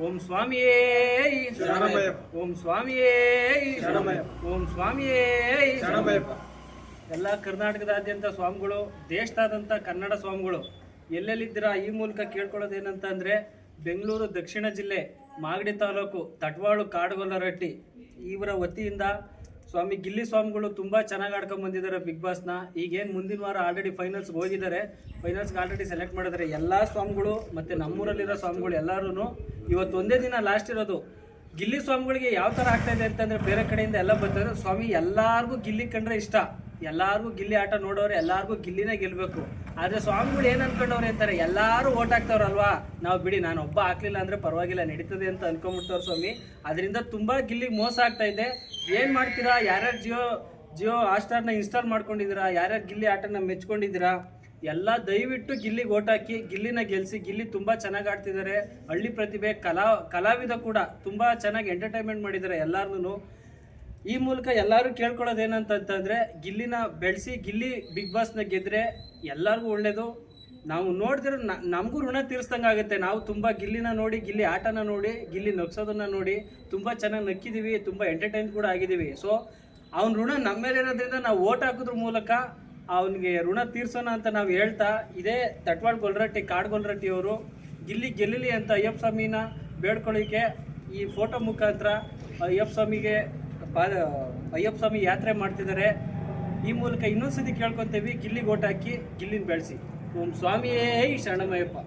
ಓಂ ಸ್ವಾಮಿಯೇ ಶರಣಮಯ್ಯಪ್ಪ. ಓಂ ಸ್ವಾಮಿಯೇ ಶರಣಮಯ್ಯಪ್ಪ. ಓಂ ಸ್ವಾಮಿಯೇ ಶರಣಮಯ್ಯಪ್ಪ. ಎಲ್ಲ ಕರ್ನಾಟಕದಾದ್ಯಂತ ಸ್ವಾಮಿಗಳು, ದೇಶದಾದಂಥ ಕನ್ನಡ ಸ್ವಾಮಿಗಳು ಎಲ್ಲೆಲ್ಲಿದ್ದೀರಾ ಈ ಮೂಲಕ ಕೇಳ್ಕೊಳ್ಳೋದೇನಂತ ಅಂದರೆ, ಬೆಂಗಳೂರು ದಕ್ಷಿಣ ಜಿಲ್ಲೆ ಮಾಗಡಿ ತಾಲೂಕು ತಟ್ವಾಳು ಕಾಡುಗೊಲ್ಲರಟ್ಟಿ ಇವರ ವತಿಯಿಂದ ಸ್ವಾಮಿ ಗಿಲ್ಲಿ ಸ್ವಾಮಿಗಳು ತುಂಬ ಚೆನ್ನಾಗಿ ಆಡ್ಕೊಂಡು ಬಂದಿದ್ದಾರೆ ಬಿಗ್ ಬಾಸ್ನ. ಈಗೇನು ಮುಂದಿನ ವಾರ ಆಲ್ರೆಡಿ ಫೈನಲ್ಸ್ಗೆ ಹೋಗಿದ್ದಾರೆ, ಫೈನಲ್ಸ್ಗೆ ಆಲ್ರೆಡಿ ಸೆಲೆಕ್ಟ್ ಮಾಡಿದ್ದಾರೆ ಎಲ್ಲ ಸ್ವಾಮಿಗಳು ಮತ್ತು ನಮ್ಮೂರಲ್ಲಿರೋ ಸ್ವಾಮಿಗಳು ಎಲ್ಲರೂ. ಇವತ್ತು ಒಂದೇ ದಿನ ಲಾಸ್ಟ್ ಇರೋದು. ಗಿಲ್ಲಿ ಸ್ವಾಮಿಗಳಿಗೆ ಯಾವ ಥರ ಆಗ್ತಾಯಿದೆ ಅಂತಂದರೆ, ಬೇರೆ ಕಡೆಯಿಂದ ಎಲ್ಲ ಬರ್ತಾರೆ. ಸ್ವಾಮಿ ಎಲ್ಲರಿಗೂ ಗಿಲ್ಲಿ ಕಂಡ್ರೆ ಇಷ್ಟ, ಎಲ್ಲರಿಗೂ ಗಿಲ್ಲಿ ಆಟ ನೋಡೋರೆ ಎಲ್ಲರಿಗೂ ಗಿಲ್ಲಿನೇ ಗೆಲ್ಲಬೇಕು. ಆದರೆ ಸ್ವಾಮಿಗಳು ಏನು ಅನ್ಕೊಂಡವ್ರೆ ಅಂತಾರೆ, ಎಲ್ಲರೂ ಓಟ್ ಹಾಕ್ತಾವ್ರಲ್ವಾ, ನಾವು ಬಿಡಿ ನಾನು ಒಬ್ಬ ಹಾಕ್ಲಿಲ್ಲ ಅಂದರೆ ಪರವಾಗಿಲ್ಲ ನಡೀತದೆ ಅಂತ ಅನ್ಕೊಂಡ್ಬಿಡ್ತಾವ್ರೆ ಸ್ವಾಮಿ. ಅದರಿಂದ ತುಂಬ ಗಿಲ್ಲಿಗೆ ಮೋಸ ಆಗ್ತಾ ಇದೆ. ಏನು ಮಾಡ್ತೀರಾ, ಯಾರ್ಯಾರು ಜಿಯೋ ಹಾಟ್ಸ್ಟಾರ್ನ ಇನ್ಸ್ಟಾಲ್ ಮಾಡ್ಕೊಂಡಿದ್ದೀರಾ, ಯಾರ್ಯಾರು ಗಿಲ್ಲಿ ಆಟನ ಮೆಚ್ಕೊಂಡಿದ್ದೀರಾ, ಎಲ್ಲ ದಯವಿಟ್ಟು ಗಿಲ್ಲಿಗೆ ಓಟ್ ಹಾಕಿ ಗಿಲ್ಲಿನ ಗೆಲ್ಲಿಸಿ. ಗಿಲ್ಲಿ ತುಂಬ ಚೆನ್ನಾಗಿ ಆಡ್ತಿದ್ದಾರೆ. ಹಳ್ಳಿ ಪ್ರತಿಭೆ ಕಲಾವಿದ ಕೂಡ ತುಂಬ ಚೆನ್ನಾಗಿ ಎಂಟರ್ಟೈನ್ಮೆಂಟ್ ಮಾಡಿದ್ದಾರೆ ಎಲ್ಲಾರ್ನೂ. ಈ ಮೂಲಕ ಎಲ್ಲರೂ ಕೇಳ್ಕೊಳ್ಳೋದೇನಂತಂದರೆ, ಗಿಲ್ಲಿನ ಬೆಳೆಸಿ, ಗಿಲ್ಲಿ ಬಿಗ್ ಬಾಸ್ನ ಗೆದ್ದರೆ ಎಲ್ಲರಿಗೂ ಒಳ್ಳೆಯದು. ನಾವು ನೋಡಿದ್ರೆ ನಮಗೂ ಋಣ ತೀರಿಸ್ದಂಗೆ ಆಗುತ್ತೆ. ನಾವು ತುಂಬ ಗಿಲ್ಲಿನ ನೋಡಿ, ಗಿಲ್ಲಿ ಆಟನ ನೋಡಿ, ಗಿಲ್ಲಿ ನಗ್ಸೋದನ್ನು ನೋಡಿ ತುಂಬ ಚೆನ್ನಾಗಿ ನಕ್ಕಿದ್ದೀವಿ, ತುಂಬ ಎಂಟರ್ಟೈನ್ ಕೂಡ ಆಗಿದ್ದೀವಿ. ಸೊ ಅವ್ನ ಋಣ ನಮ್ಮ ಮೇಲೆ ಇರೋದ್ರಿಂದ ನಾವು ಓಟ್ ಹಾಕೋದ್ರ ಮೂಲಕ ಅವನಿಗೆ ಋಣ ತೀರ್ಸೋಣ ಅಂತ ನಾವು ಹೇಳ್ತಾ, ಇದೇ ತಟ್ವಾಳ್ ಗೊಲ್ಲರಟ್ಟಿ ಕಾಡುಗೊಲ್ಲರಟ್ಟಿ ಅವರು ಗಿಲ್ಲಿ ಗೆಲ್ಲಲಿ ಅಂತ ಅಯ್ಯಪ್ಪ ಸ್ವಾಮಿನ ಬೇಡ್ಕೊಳ್ಳಿಕ್ಕೆ ಈ ಫೋಟೋ ಮುಖಾಂತರ ಅಯ್ಯಪ್ಪ ಸ್ವಾಮಿ ಯಾತ್ರೆ ಮಾಡ್ತಿದ್ದಾರೆ. ಈ ಮೂಲಕ ಇನ್ನೊಂದ್ಸತಿ ಕೇಳ್ಕೊತೀವಿ, ಗಿಲ್ಲಿಗೆ ಓಟ್ ಹಾಕಿ ಗಿಲ್ಲಿನ ಬೆಳೆಸಿ. ಓಂ ಸ್ವಾಮಿಯೇ ಶರಣಮಯ್ಯಪ್ಪ.